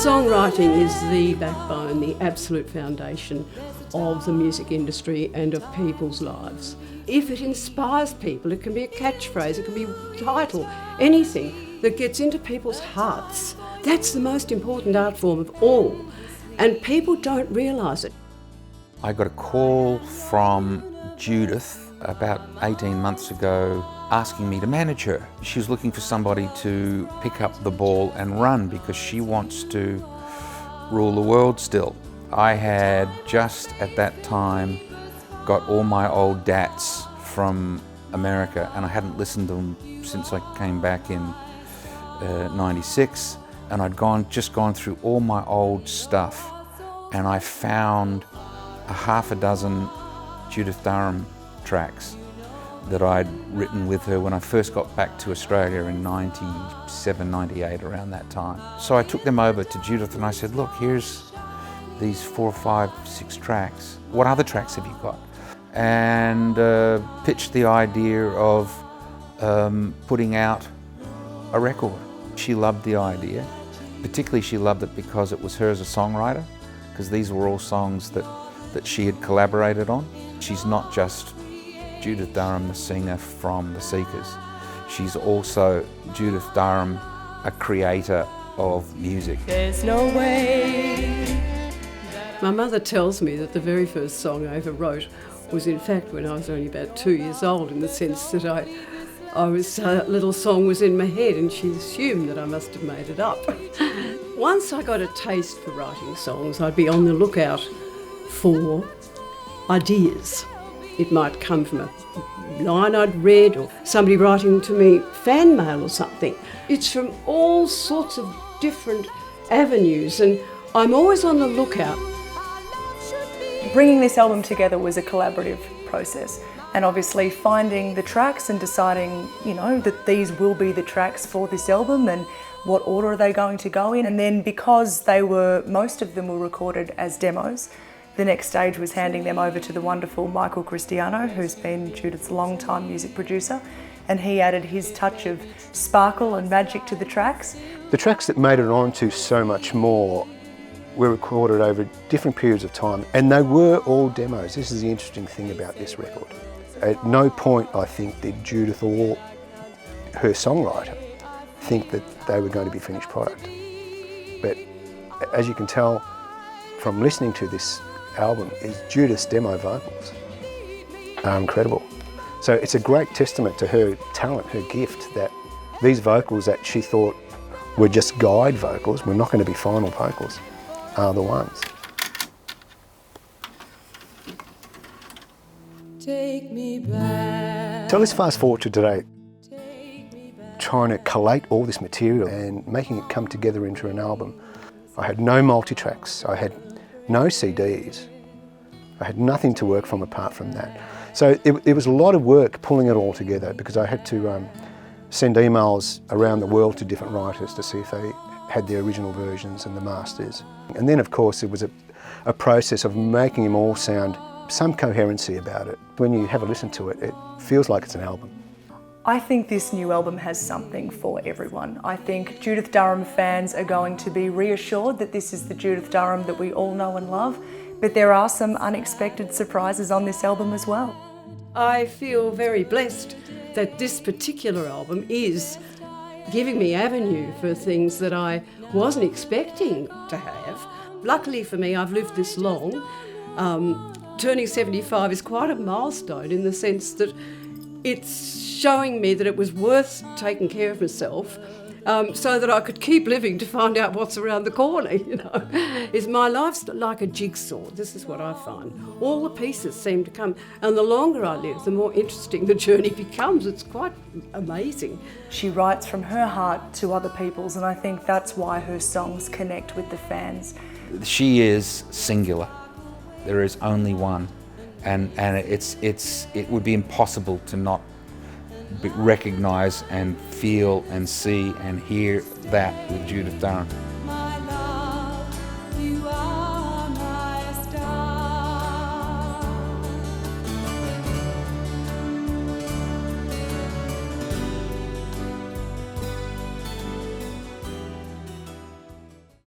Songwriting is the backbone, the absolute foundation of the music industry and of people's lives. If it inspires people, it can be a catchphrase, it can be a title, anything that gets into people's hearts. That's the most important art form of all, and people don't realise it. I got a call from Judith about 18 months ago asking me to manage her. She was looking for somebody to pick up the ball and run because she wants to rule the world still. I had just at that time got all my old dats from America, and I hadn't listened to them since I came back in '96, and I'd just gone through all my old stuff, and I found a half a dozen Judith Durham tracks that I'd written with her when I first got back to Australia in '97, '98, around that time. So I took them over to Judith and I said, look, here's these 4, 5, 6 tracks. What other tracks have you got? And pitched the idea of putting out a record. She loved the idea. Particularly she loved it because it was her as a songwriter, because these were all songs that she had collaborated on. She's not just Judith Durham, the singer from The Seekers. She's also Judith Durham, a creator of music. There's no way. My mother tells me that the very first song I ever wrote was in fact when I was only about 2 years old, in the sense that a little song was in my head and she assumed that I must have made it up. Once I got a taste for writing songs, I'd be on the lookout for ideas. It might come from a line I'd read or somebody writing to me fan mail or something. It's from all sorts of different avenues, and I'm always on the lookout. Bringing this album together was a collaborative process, and obviously finding the tracks and deciding, that these will be the tracks for this album and what order are they going to go in. And then because most of them were recorded as demos, the next stage was handing them over to the wonderful Michael Cristiano, who's been Judith's long-time music producer, and he added his touch of sparkle and magic to the tracks. The tracks that made it on to So Much More were recorded over different periods of time, and they were all demos. This is the interesting thing about this record. At no point, I think, did Judith or her songwriter think that they were going to be finished product. But as you can tell from listening to this album, is Judith's demo vocals are incredible. So it's a great testament to her talent, her gift, that these vocals that she thought were just guide vocals, were not going to be final vocals, are the ones. Take me back. So let's fast forward to today, trying to collate all this material and making it come together into an album. I had no multi-tracks, I had no CDs, I had nothing to work from apart from that. So it was a lot of work pulling it all together, because I had to send emails around the world to different writers to see if they had the original versions and the masters. And then of course it was a process of making them all sound some coherency about it. When you have a listen to it, it feels like it's an album. I think this new album has something for everyone. I think Judith Durham fans are going to be reassured that this is the Judith Durham that we all know and love, but there are some unexpected surprises on this album as well. I feel very blessed that this particular album is giving me avenue for things that I wasn't expecting to have. Luckily for me, I've lived this long. Turning 75 is quite a milestone in the sense that it's showing me that it was worth taking care of myself, so that I could keep living to find out what's around the corner, Is my life's like a jigsaw. This is what I find. All the pieces seem to come, and the longer I live, the more interesting the journey becomes. It's quite amazing. She writes from her heart to other people's, and I think that's why her songs connect with the fans. She is singular. There is only one, and it would be impossible to not recognise and feel and see and hear that with Judith Durham. My love, you are